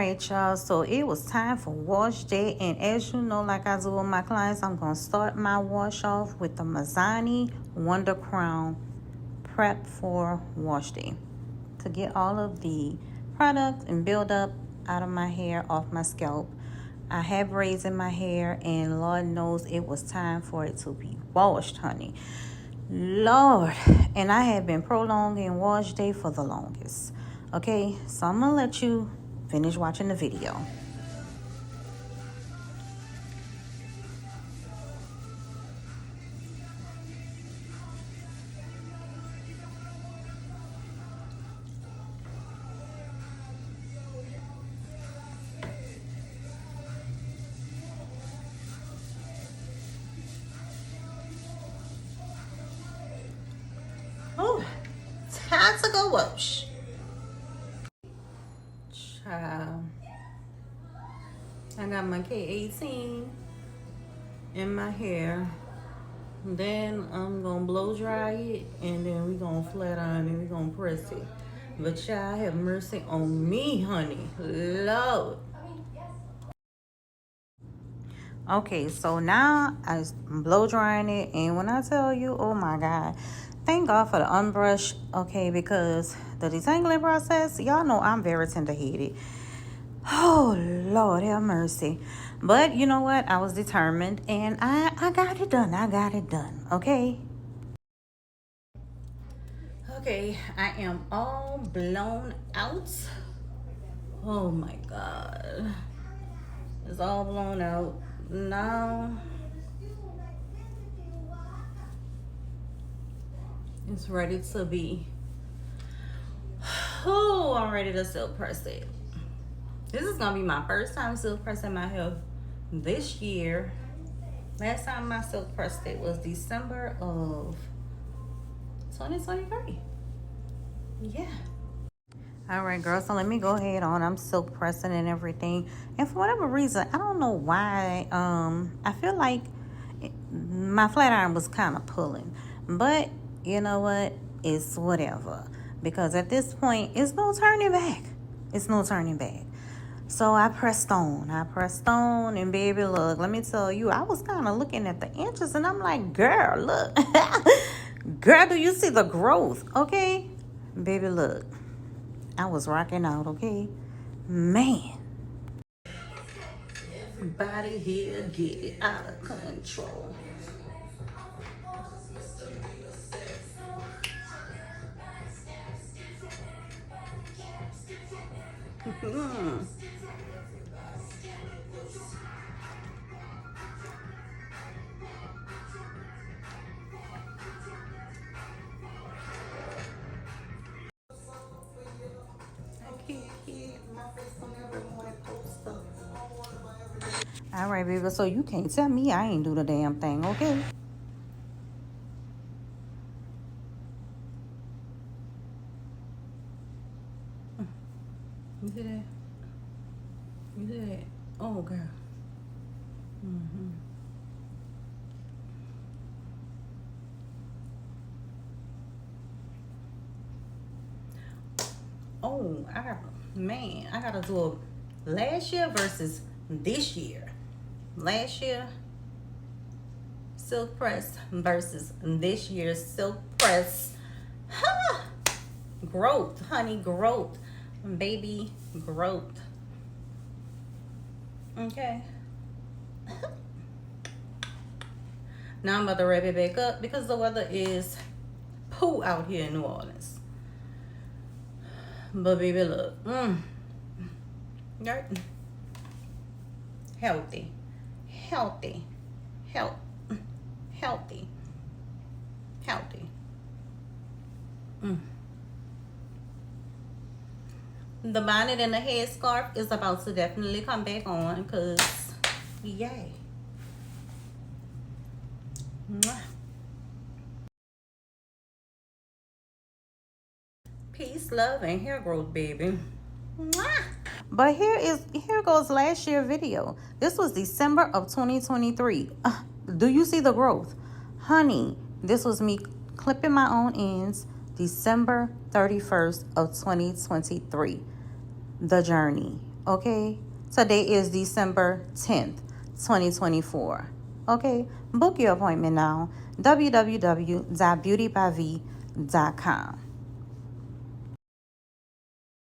right, y'all, so it was time for wash day, and as you know, like I do with my clients, I'm gonna start my wash off with the Mazzani Wonder Crown prep for wash day to get all of the product and buildup out of my hair, off my scalp. I have braids in my hair, and Lord knows it was time for it to be washed, honey. Lord, and I have been prolonging wash day for the longest. Okay, so I'm gonna let you finish watching the video. Oh, time to go wash. Child, I got my K18 in my hair. Then I'm gonna blow dry it, and then we gonna flat iron and we gonna press it. But child, have mercy on me, honey. Lord. Okay, so now I'm blow drying it, and when I tell you, oh my God, thank God for the unbrush, okay, because the detangling process, y'all know I'm very tender-headed. Oh, Lord, have mercy. But you know what? I was determined, and I got it done. I got it done, okay? Okay, I am all blown out. Oh, my God. It's all blown out. Now, it's ready to be. Oh, I'm ready to silk press it. This is gonna be my first time silk pressing my hair this year. Last time I silk pressed it was December of 2023. Yeah. All right, girl, so let me go ahead on. I'm silk pressing and everything. And for whatever reason, I don't know why, I feel like my flat iron was kind of pulling. But you know what? It's whatever. Because at this point, it's no turning back. It's no turning back. So I pressed on, and baby, look, let me tell you, I was kind of looking at the inches, and I'm like, girl, look. Girl, do you see the growth? Okay? Baby, look. I was rocking out, okay? Man. Body here, get it out of control. All right, baby, so you can't tell me I ain't do the damn thing, okay? You see that? You see that? Oh, girl. Mm-hmm. Oh, I gotta do a last year versus this year. Last year silk press versus this year's silk press. Huh. Growth, honey, growth. Baby, growth. Okay. Now I'm about to wrap it back up because the weather is poo out here in New Orleans. But baby, look. Right? Healthy. Healthy. Healthy. The bonnet and the headscarf is about to definitely come back on because, yay. Peace, love, and hair growth, baby. But here goes last year's video. This was December of 2023. Do you see the growth? Honey, this was me clipping my own ends December 31st of 2023. The journey. Okay, today is December 10th, 2024. Okay, book your appointment now. www.BeautiByVee.com.